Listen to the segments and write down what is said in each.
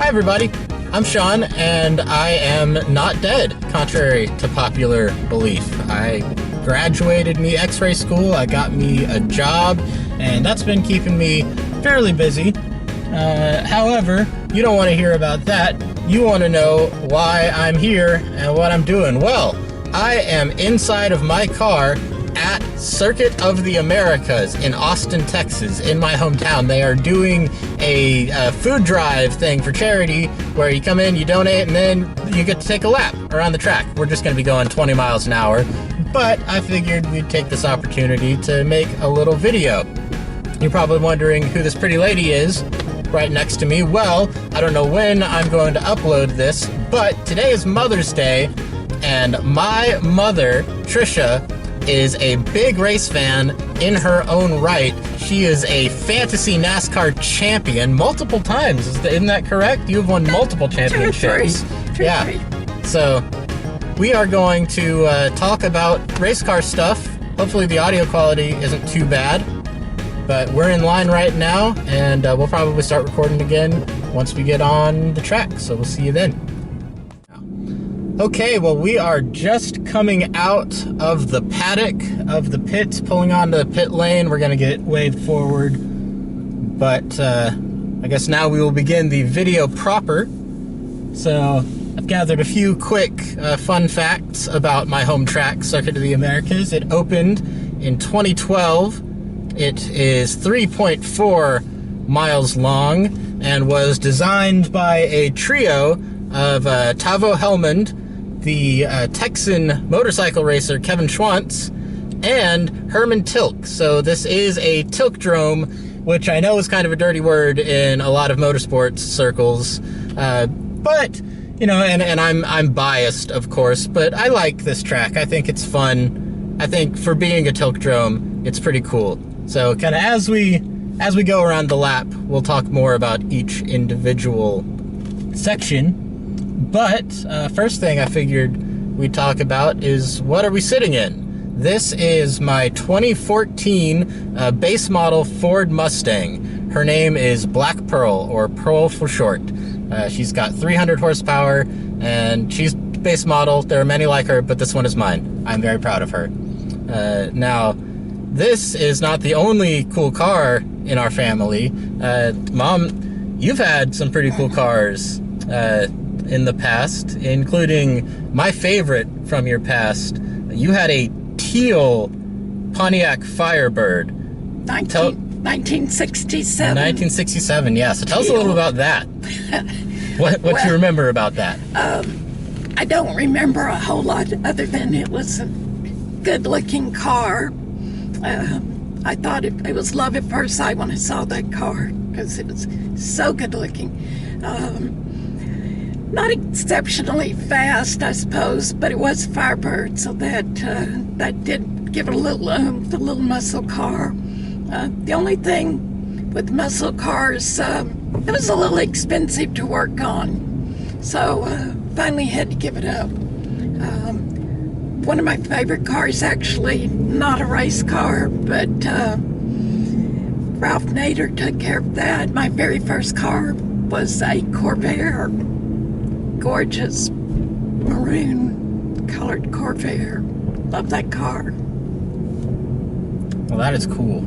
Hi everybody, I'm Sean, and I am not dead, contrary to popular belief. I graduated me X-ray school, I got me a job, and that's been keeping me fairly busy. However, you don't want to hear about that. You want to know why I'm here and what I'm doing. Well, I am inside of my car at Circuit of the Americas in Austin, Texas, in my hometown. They are doing a food drive thing for charity where you come in, you donate, and then you get to take a lap around the track. We're just going to be going 20 miles an hour, but I figured we'd take this opportunity to make a little video. You're probably wondering who this pretty lady is right next to me. Well, I don't know when I'm going to upload this, but today is Mother's Day, and my mother, Trisha, is a big race fan in her own right. She is a fantasy NASCAR champion multiple times. Isn't that correct? You've won multiple championships. Yeah. So we are going to talk about race car stuff. Hopefully the audio quality isn't too bad. But we're in line right now, and we'll probably start recording again once we get on the track. So we'll see you then. Okay, well, we are just coming out of the paddock of the pits, pulling onto the pit lane. We're going to get waved forward, but I guess now we will begin the video proper. So I've gathered a few quick fun facts about my home track, Circuit of the Americas. It opened in 2012. It is 3.4 miles long and was designed by a trio of Tavo Helmond, the Texan motorcycle racer Kevin Schwantz, and Herman Tilke. So this is a Tilkedrome, which I know is kind of a dirty word in a lot of motorsports circles, but you know, and I'm biased, of course, but I like this track. I think it's fun. I think for being a Tilkedrome, it's pretty cool. So kind of as we go around the lap, we'll talk more about each individual section. But first thing I figured we'd talk about is, what are we sitting in? This is my 2014 base model Ford Mustang. Her name is Black Pearl, or Pearl for short. She's got 300 horsepower, and she's base model. There are many like her, but this one is mine. I'm very proud of her. Now, this is not the only cool car in our family. Mom, you've had some pretty cool cars in the past, including my favorite from your past. You had a teal Pontiac Firebird. 1967. 1967, yeah. So tell us a little about that. What you remember about that? I don't remember a whole lot other than it was a good-looking car. I thought it was love at first sight when I saw that car, because it was so good-looking. Not exceptionally fast, I suppose, but it was a Firebird, so that did give it a little oomph, a little muscle car. The only thing with muscle cars, it was a little expensive to work on, so finally had to give it up. One of my favorite cars, actually, not a race car, but Ralph Nader took care of that. My very first car was a Corvair. Gorgeous maroon colored Corvair. Love that car. Well, that is cool.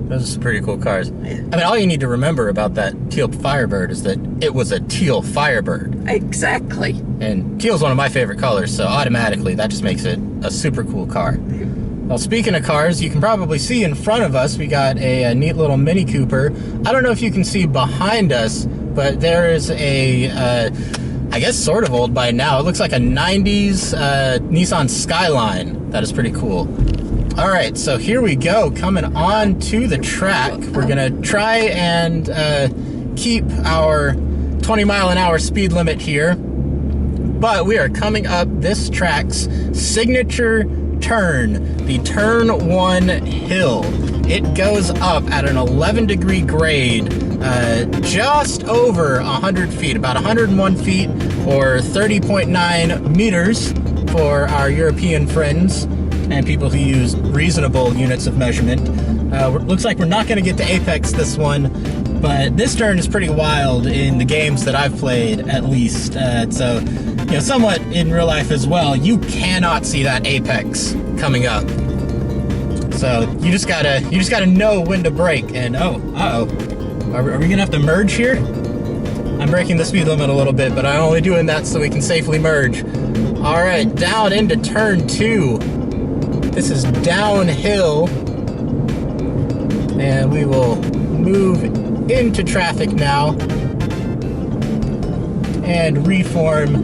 Those are some pretty cool cars. I mean, all you need to remember about that teal Firebird is that it was a teal Firebird. Exactly. And teal's one of my favorite colors, so automatically that just makes it a super cool car. Well, speaking of cars, you can probably see in front of us, we got a neat little Mini Cooper. I don't know if you can see behind us, but there is a, I guess sort of old by now. It looks like a 90s Nissan Skyline. That is pretty cool. All right, so here we go, coming on to the track. We're gonna try and keep our 20-mile-an-hour speed limit here, but we are coming up this track's signature turn, the Turn 1 hill. It goes up at an 11-degree grade, just over 100 feet, about 101 feet, or 30.9 meters for our European friends and people who use reasonable units of measurement. Looks like we're not going to get to apex this one, But this turn is pretty wild in the games that I've played, at least. So, you know, somewhat in real life as well, you cannot see that apex coming up. So you just gotta know when to brake. And are we gonna have to merge here? I'm breaking the speed limit a little bit, but I'm only doing that so we can safely merge. All right, down into turn 2. This is downhill, and we will move into traffic now and reform.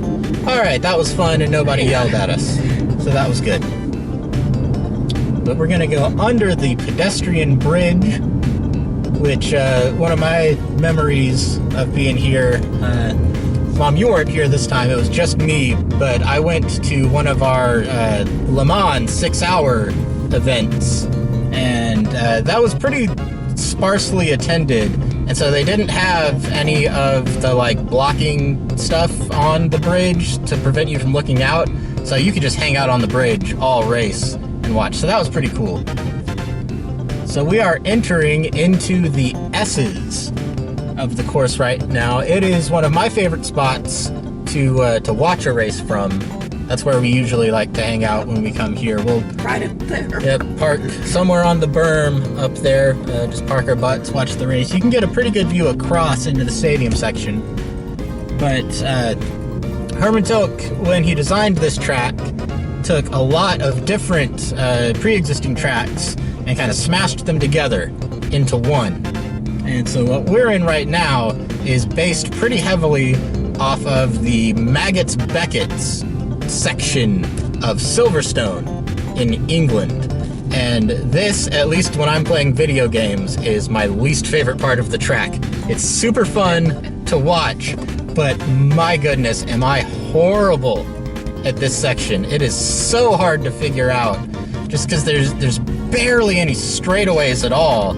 All right, that was fun and nobody yelled at us, so that was good. But we're gonna go under the pedestrian bridge, which one of my memories of being here, Mom, you weren't here this time, it was just me, but I went to one of our Le Mans 6-hour events, and that was pretty sparsely attended, and so they didn't have any of the like blocking stuff on the bridge to prevent you from looking out, so you could just hang out on the bridge all race and watch. So that was pretty cool. So we are entering into the S's of the course right now. It is one of my favorite spots to watch a race from. That's where we usually like to hang out when we come here. We'll right up there. Yep, park somewhere on the berm up there. Just park our butts, watch the race. You can get a pretty good view across into the stadium section. But Herman Tilke, when he designed this track, took a lot of different pre-existing tracks and kind of smashed them together into one. And so what we're in right now is based pretty heavily off of the Maggots Beckett's section of Silverstone in England. And this, at least when I'm playing video games, is my least favorite part of the track. It's super fun to watch, but my goodness, am I horrible at this section. It is so hard to figure out, just because there's barely any straightaways at all,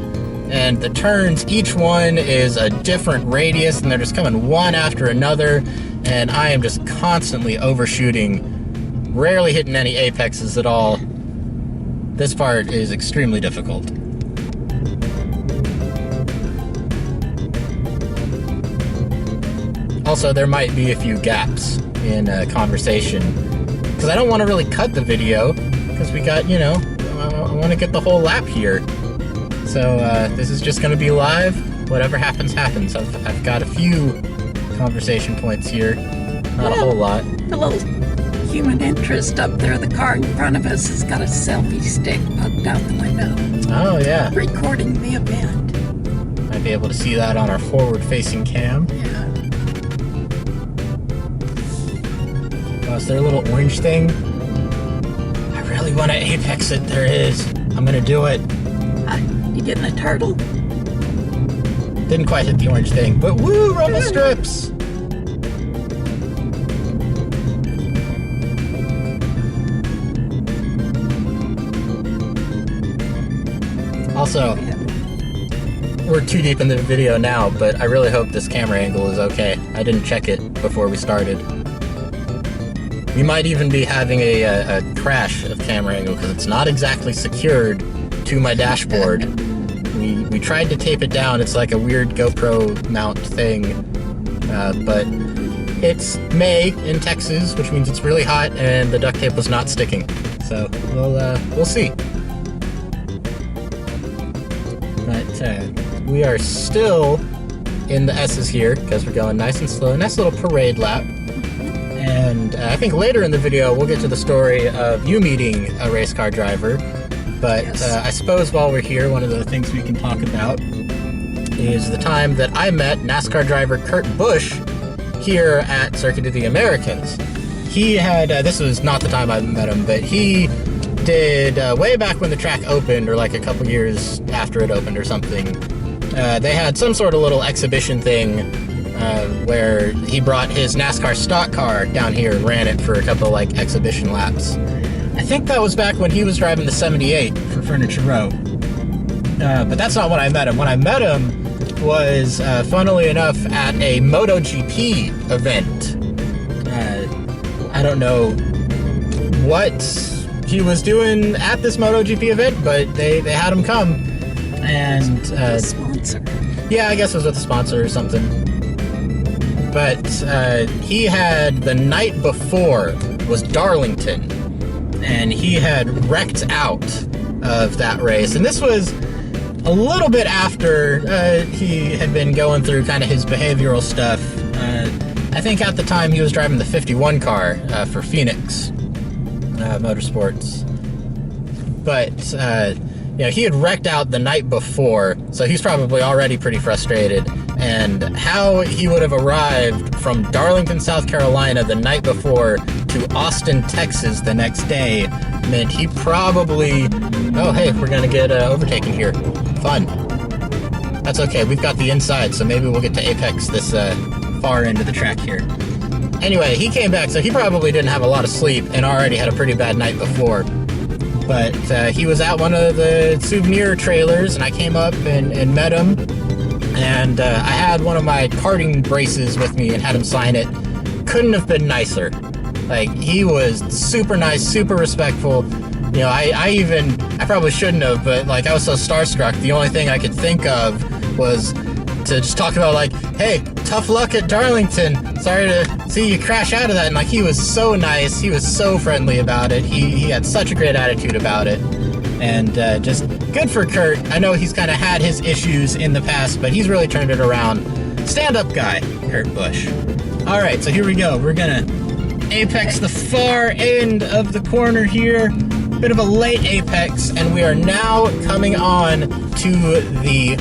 and the turns, each one is a different radius, and they're just coming one after another, and I am just constantly overshooting, rarely hitting any apexes at all. This part is extremely difficult. Also, there might be a few gaps in conversation, because I don't want to really cut the video, because we got, you know, I want to get the whole lap here. So this is just going to be live. Whatever happens, happens. I've got a few conversation points here, not a whole lot. A little human interest up there. The car in front of us has to a selfie stick poked out the window. Oh, yeah. Recording the event. Might be able to see that on our forward-facing cam. Yeah. Oh, is there a little orange thing? I really want to apex it. There is. I'm going to do it. You getting a turtle? Didn't quite hit the orange thing, but woo, rumble strips! Also, we're too deep in the video now, but I really hope this camera angle is okay. I didn't check it before we started. We might even be having a crash of camera angle, because it's not exactly secured to my dashboard. We tried to tape it down. It's like a weird GoPro mount thing, but it's May in Texas, which means it's really hot, and the duct tape was not sticking. So we'll see. But we are still in the S's here because we're going nice and slow. Nice little parade lap. And I think later in the video we'll get to the story of you meeting a race car driver. But yes. I suppose while we're here, one of the things we can talk about is the time that I met NASCAR driver Kurt Busch here at Circuit of the Americas. He had, this was not the time I met him, but he did, way back when the track opened, or like a couple years after it opened or something, they had some sort of little exhibition thing where he brought his NASCAR stock car down here and ran it for a couple like exhibition laps. I think that was back when he was driving the 78 for Furniture Row. But that's not when I met him. When I met him was, funnily enough, at a MotoGP event. I don't know what he was doing at this MotoGP event, but they had him come. And the sponsor. Yeah, I guess it was with a sponsor or something. But he had, the night before was Darlington, and he had wrecked out of that race. And this was a little bit after he had been going through kind of his behavioral stuff. I think at the time he was driving the 51 car for Phoenix Motorsports. But you know, he had wrecked out the night before, so he's probably already pretty frustrated. And how he would have arrived from Darlington, South Carolina the night before to Austin, Texas the next day meant he probably, oh hey, we're gonna get overtaken here. Fun. That's okay, we've got the inside, so maybe we'll get to apex this far end of the track here. Anyway, he came back, so he probably didn't have a lot of sleep and already had a pretty bad night before. But he was at one of the souvenir trailers, and I came up and met him. And I had one of my karting braces with me and had him sign it. Couldn't have been nicer. Like, he was super nice, super respectful. You know, I probably shouldn't have, but like, I was so starstruck, the only thing I could think of was to just talk about, like, hey, tough luck at Darlington. Sorry to see you crash out of that. And like, he was so nice, he was so friendly about it. He had such a great attitude about it. And just good for Kurt. I know he's kind of had his issues in the past, but he's really turned it around. Stand-up guy, Kurt Busch. All right, so here we go. We're gonna apex the far end of the corner here. Bit of a late apex, and we are now coming on to the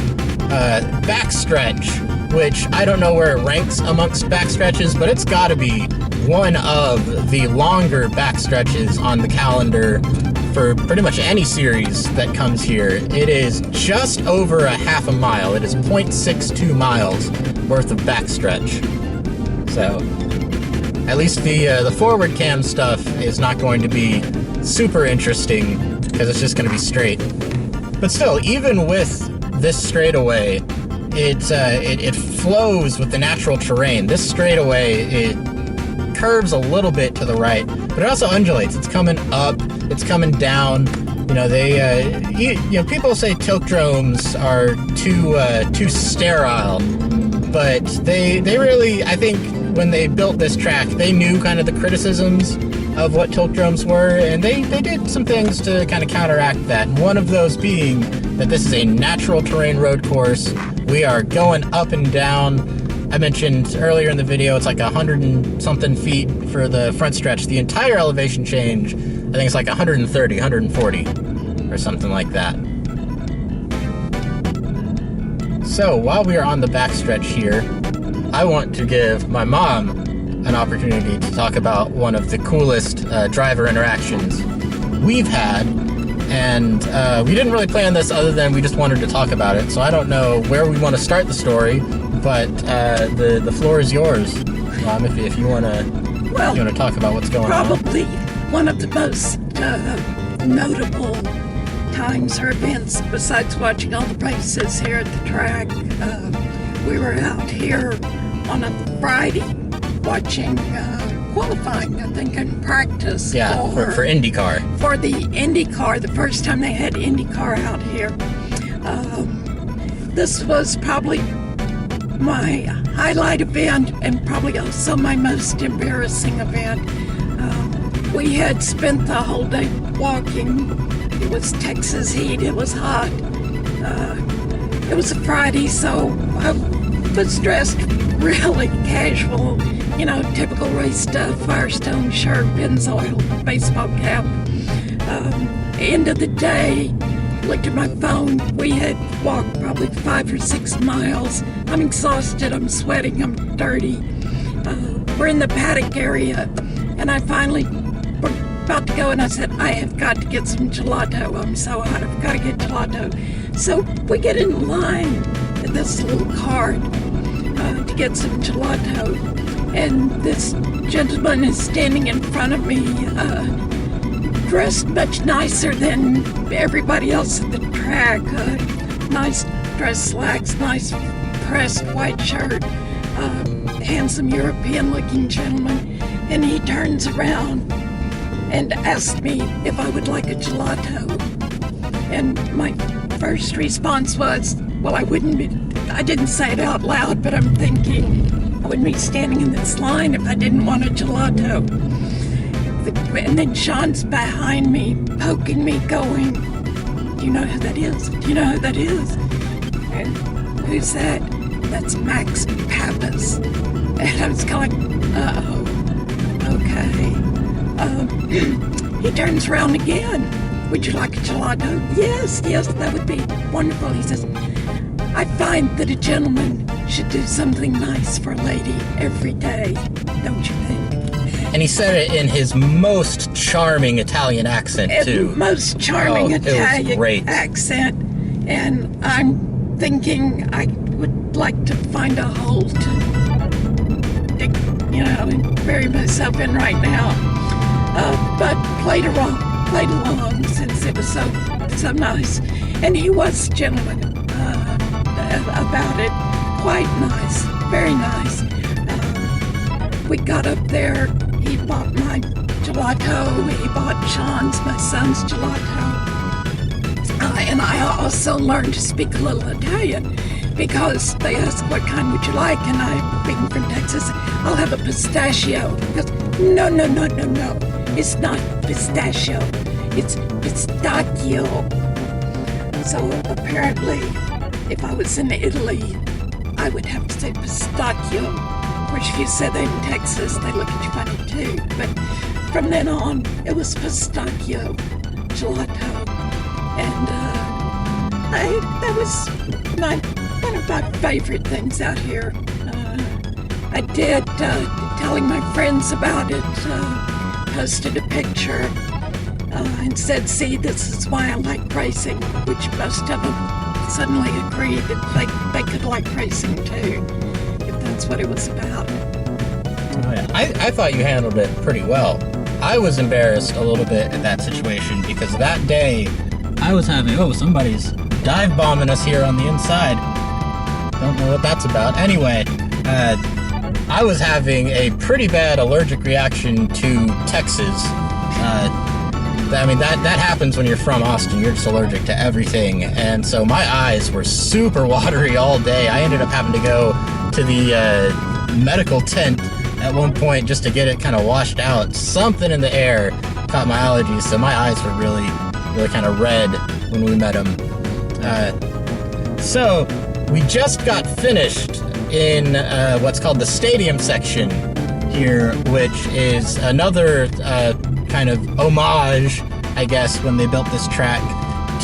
backstretch, which I don't know where it ranks amongst backstretches, but it's got to be one of the longer backstretches on the calendar for pretty much any series that comes here. It is just over a half a mile. It is 0.62 miles worth of backstretch. So at least the forward cam stuff is not going to be super interesting because it's just going to be straight. But still, even with this straightaway, it flows with the natural terrain. This straightaway, it curves a little bit to the right, but it also undulates. It's coming up, it's coming down. You know, people say tiltdromes are too sterile, but they really, I think when they built this track, they knew kind of the criticisms of what tiltdromes were, and they did some things to kind of counteract that. And one of those being that this is a natural terrain road course. We are going up and down. I mentioned earlier in the video, it's like 100 and something feet for the front stretch. The entire elevation change, I think it's like 130, 140, or something like that. So while we are on the backstretch here, I want to give my mom an opportunity to talk about one of the coolest driver interactions we've had. And we didn't really plan this other than we just wanted to talk about it. So I don't know where we want to start the story, but the floor is yours, Mom, if you want to talk about what's going on. Probably one of the most notable times or events, besides watching all the races here at the track. We were out here on a Friday watching qualifying, I think, in practice. Yeah, for IndyCar. For the IndyCar, the first time they had IndyCar out here. This was probably my highlight event and probably also my most embarrassing event. We had spent the whole day walking. It was Texas heat, it was hot. It was a Friday, so I was dressed really casual, you know, typical race stuff, Firestone shirt, Pennzoil, baseball cap. End of the day, looked at my phone. We had walked probably 5 or 6 miles. I'm exhausted, I'm sweating, I'm dirty. We're in the paddock area, and I finally were about to go, and I said, I have got to get some gelato. I'm so hot, I've got to get gelato. So we get in line at this little cart to get some gelato, and this gentleman is standing in front of me, dressed much nicer than everybody else at the track. Nice dress slacks, nice pressed white shirt, handsome European-looking gentleman, and he turns around and asked me if I would like a gelato. And my first response was, well, I wouldn't I didn't say it out loud, but I'm thinking I wouldn't be standing in this line if I didn't want a gelato. And then Sean's behind me, poking me, going, "Do you know who that is? Do you know who that is?" And who's that? That's Max Pappas. And I was kind of like, "Oh, okay." He turns around again. "Would you like a gelato?" Yes, that would be wonderful. He says, "I find that a gentleman should do something nice for a lady every day, don't you think?" And he said it in his most charming Italian accent, too. Most charming Italian accent. And I'm thinking I would like to find a hole to dig, and bury myself in right now. But played along since it was so nice. And he was gentleman about it. Quite nice. Very nice. We got up there. He bought my gelato. He bought Sean's, my son's gelato. And I also learned to speak a little Italian because they asked, "What kind would you like?" And I, being from Texas, "I'll have a pistachio." He goes, No. It's not pistachio. It's pistachio. So apparently, if I was in Italy, I would have to say pistachio. Of course, if you said that in Texas, they look at you funny too. But from then on, it was pistachio gelato. And that was one of my favorite things out here. I did, telling my friends about it, posted a picture and said, "See, this is why I like racing," which most of them suddenly agreed that they could like racing too, if that's what it was about. Oh, yeah. I thought you handled it pretty well. I was embarrassed a little bit at that situation because that day I was having, somebody's dive bombing us here on the inside. Don't know what that's about. Anyway, I was having a pretty bad allergic reaction to Texas. That happens when you're from Austin. You're just allergic to everything. And so my eyes were super watery all day. I ended up having to go to the medical tent at one point just to get it kind of washed out. Something in the air caught my allergies, so my eyes were really kind of red when we met him. So we just got finished in what's called the stadium section here, which is another kind of homage, I guess, when they built this track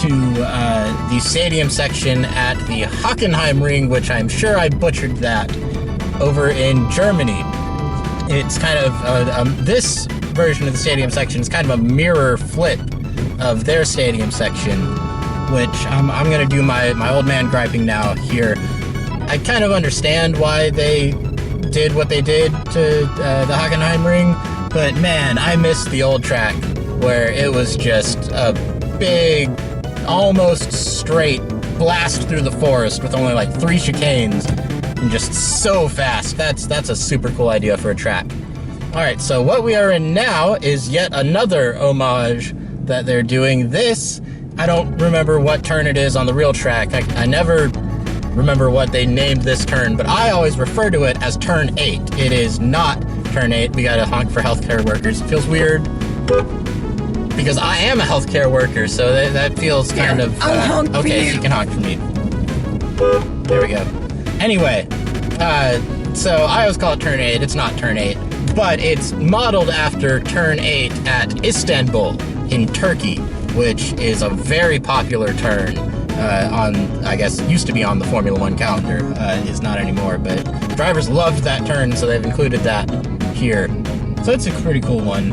to the stadium section at the Hockenheimring, which I'm sure I butchered that, over in Germany. It's kind of, this version of the stadium section is kind of a mirror flip of their stadium section, which I'm going to do my old man griping now here. I kind of understand why they did what they did to the Hockenheimring, but man, I missed the old track where it was just a big, almost straight blast through the forest with only like 3 chicanes and just so fast. That's a super cool idea for a track. Alright, so what we are in now is yet another homage that they're doing. This, I don't remember what turn it is on the real track. I never remember what they named this turn, but I always refer to it as turn 8. It is not turn 8. We gotta honk for healthcare workers. It feels weird because I am a healthcare worker, so that feels kind of okay. So you can honk for me. There we go. Anyway, so I always call it turn 8. It's not turn 8, but it's modeled after turn 8 at Istanbul in Turkey, which is a very popular turn I guess, used to be on the Formula 1 calendar, is not anymore, but drivers loved that turn, so they've included that here. So it's a pretty cool one.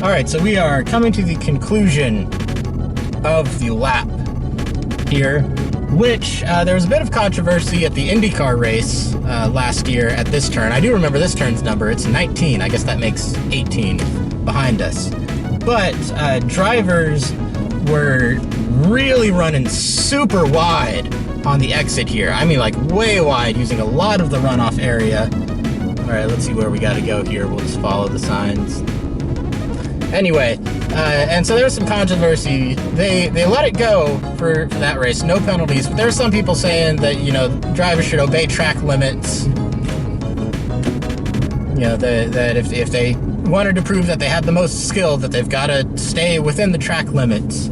Alright, so we are coming to the conclusion of the lap here, which there was a bit of controversy at the IndyCar race last year at this turn. I do remember this turn's number. It's 19. I guess that makes 18 behind us. But drivers were really running super wide on the exit here. I mean, like way wide, using a lot of the runoff area. All right, let's see where we got to go here. We'll just follow the signs. Anyway, and so there was some controversy. They let it go for that race, no penalties. But there are some people saying that, you know, drivers should obey track limits. You know, that if they wanted to prove that they had the most skill, that they've got to stay within the track limits.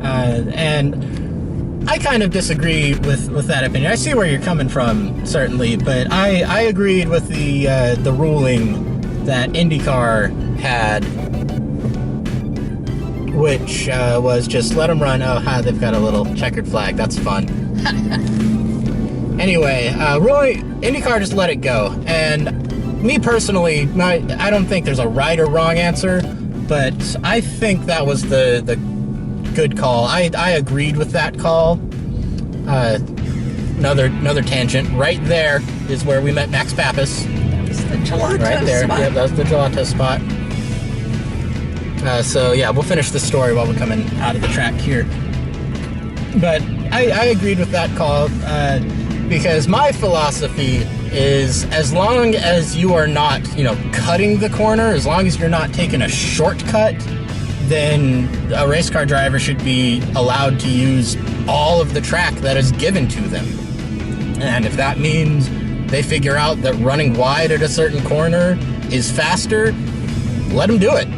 And I kind of disagree with that opinion. I see where you're coming from, certainly, but I agreed with the ruling that IndyCar had, which was just let them run. Oh, hi, they've got a little checkered flag. That's fun. Anyway, really, IndyCar just let it go. And me personally, I don't think there's a right or wrong answer, but I think that was the good call. I agreed with that call. Another tangent. Right there is where we met Max Pappas. That was the gelato right there. spot. Yeah, that was the gelato spot. So yeah, we'll finish the story while we're coming out of the track here. But I agreed with that call because my philosophy is, as long as you are not, you know, cutting the corner, as long as you're not taking a shortcut, then a race car driver should be allowed to use all of the track that is given to them. And if that means they figure out that running wide at a certain corner is faster, let them do it.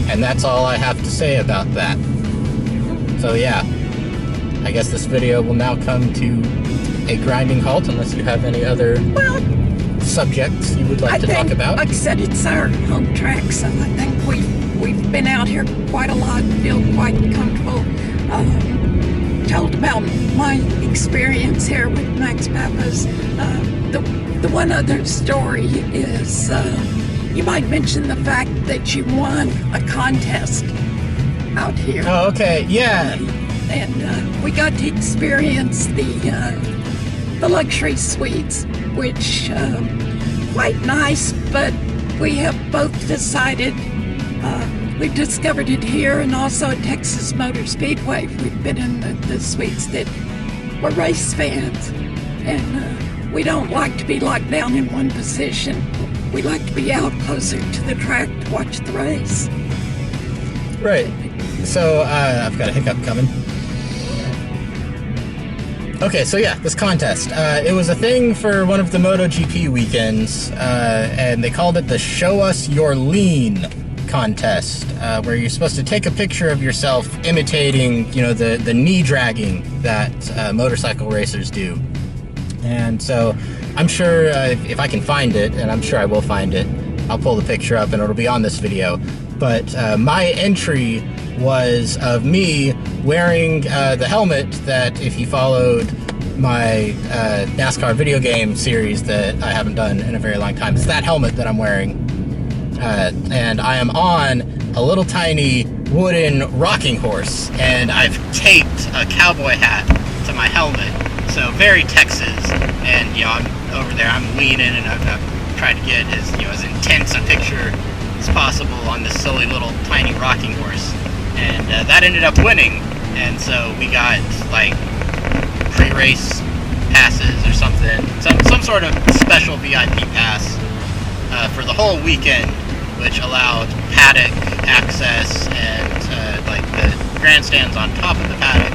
And that's all I have to say about that. So yeah, I guess this video will now come to a grinding halt unless you have any other subjects you would like to talk about. Like I said, it's our home track, so I think we've been out here quite a lot, feel quite comfortable. Told about my experience here with Max Pappas. The one other story is, you might mention the fact that you won a contest out here. Oh, okay, yeah. And we got to experience the luxury suites, which quite nice, but we have both decided, we've discovered it here and also at Texas Motor Speedway. We've been in the suites that we're race fans, and we don't like to be locked down in one position. We like to be out closer to the track to watch the race. Right. So, I've got a hiccup coming. Okay, so yeah, this contest. It was a thing for one of the MotoGP weekends, and they called it the Show Us Your Lean contest, where you're supposed to take a picture of yourself imitating, you know, the knee dragging that motorcycle racers do. And so I'm sure if I can find it, and I'm sure I will find it, I'll pull the picture up and it'll be on this video. But my entry was of me wearing the helmet that, if you followed my NASCAR video game series that I haven't done in a very long time, it's that helmet that I'm wearing. And I am on a little tiny wooden rocking horse, and I've taped a cowboy hat to my helmet. So very Texas, and you know, I'm over there, I'm leaning, and I've tried to get as intense a picture as possible on this silly little tiny rocking horse, and that ended up winning. And so we got like pre-race passes or something, some sort of special VIP pass for the whole weekend, which allowed paddock access and like the grandstands on top of the paddock.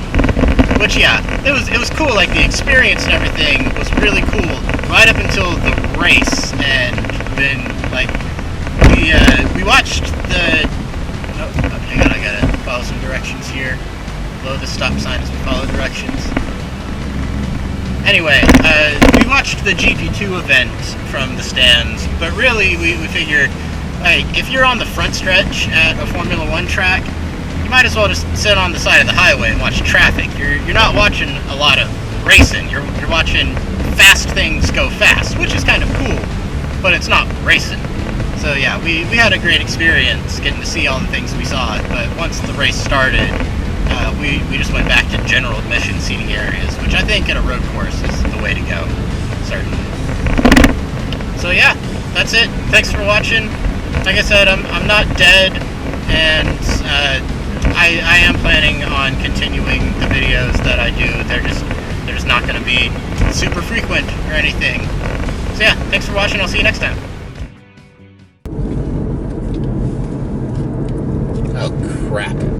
Which, yeah, it was cool. Like, the experience and everything was really cool right up until the race, and then like we watched the. Oh, okay, I gotta follow some directions here. Below the stop sign as we follow directions. Anyway, we watched the GP2 event from the stands, but really we figured, like, if you're on the front stretch at a Formula One track, you might as well just sit on the side of the highway and watch traffic. You're not watching a lot of racing. You're watching fast things go fast, which is kind of cool, but it's not racing. So yeah, we had a great experience getting to see all the things we saw, but once the race started, we just went back to general admission seating areas, which I think at a road course is the way to go, certainly. So yeah, that's it. Thanks for watching. Like I said, I'm not dead, and I am planning on continuing the videos that I do. They're just not going to be super frequent or anything. So yeah, thanks for watching. I'll see you next time. crap.